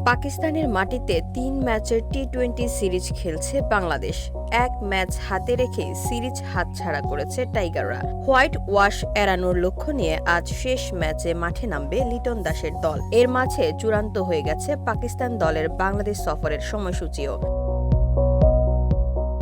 পাকিস্তানের মাটিতে ৩ ম্যাচের টি-২০ সিরিজ খেলছে বাংলাদেশ। এক ম্যাচ হাতে রেখেই সিরিজ হাতছাড়া করেছে টাইগাররা। হোয়াইট ওয়াশ এড়ানোর লক্ষ্য নিয়ে আজ শেষ ম্যাচে মাঠে নামবে লিটন দাসের দল। এর মাঝে চূড়ান্ত হয়ে গেছে পাকিস্তান দলের বাংলাদেশ সফরের সময়সূচিও।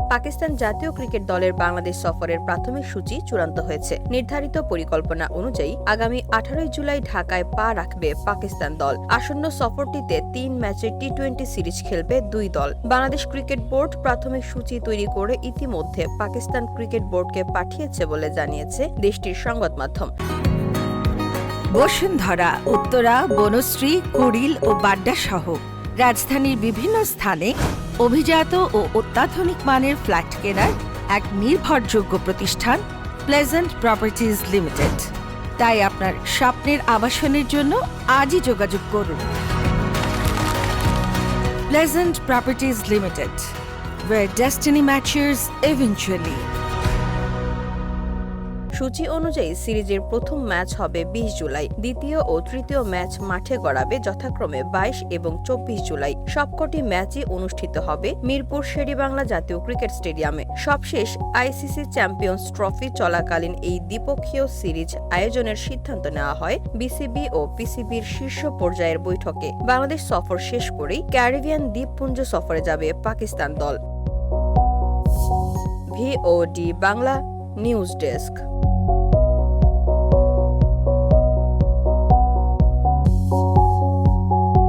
পাকিস্তান জাতীয় ক্রিকেট দলের বাংলাদেশ সফরের প্রাথমিক সূচি চূড়ান্ত হয়েছে। নির্ধারিত পরিকল্পনা অনুযায়ী আগামী 18 জুলাই ঢাকায় পা রাখবে পাকিস্তান দল। আসন্ন সফরটিতে ৩ ম্যাচের টি-২০ সিরিজ খেলবে দুই দল। বাংলাদেশ ক্রিকেট বোর্ড প্রাথমিক সূচি তৈরি করে ইতিমধ্যে পাকিস্তান ক্রিকেট বোর্ডকে পাঠিয়েছে বলে জানিয়েছে দেশটির সংবাদ মাধ্যম। বসুন্ধরা, উত্তরা, বনশ্রী, কুড়িল ও বাড্ডা সহ রাজধানীর বিভিন্ন স্থানে অভিজাত ও অত্যাধুনিক মানের ফ্ল্যাট কেনার এক নির্ভরযোগ্য প্রতিষ্ঠান প্লেজেন্ট প্রপার্টিজ লিমিটেড। তাই আপনার স্বপ্নের আবাসনের জন্য আজই যোগাযোগ করুন। Pleasant properties limited, where destiny matches eventually। সূচি অনুযায়ী সিরিজের প্রথম ম্যাচ হবে ২০ জুলাই। দ্বিতীয় ও তৃতীয় ম্যাচ মাঠে গড়াবে যথাক্রমে ২২ এবং ২৪ জুলাই। সবকটি ম্যাচই অনুষ্ঠিত হবে মিরপুর শেরেবাংলা জাতীয় ক্রিকেট স্টেডিয়ামে। সবশেষ আইসিসি চ্যাম্পিয়ন্স ট্রফি চলাকালীন এই দ্বিপক্ষীয় সিরিজ আয়োজনের সিদ্ধান্ত নেওয়া হয় বিসিবি ও পিসিবির শীর্ষ পর্যায়ের বৈঠকে। বাংলাদেশ সফর শেষ করেই ক্যারিবিয়ান দ্বীপপুঞ্জ সফরে যাবে পাকিস্তান দল। VOD Bangla news desk.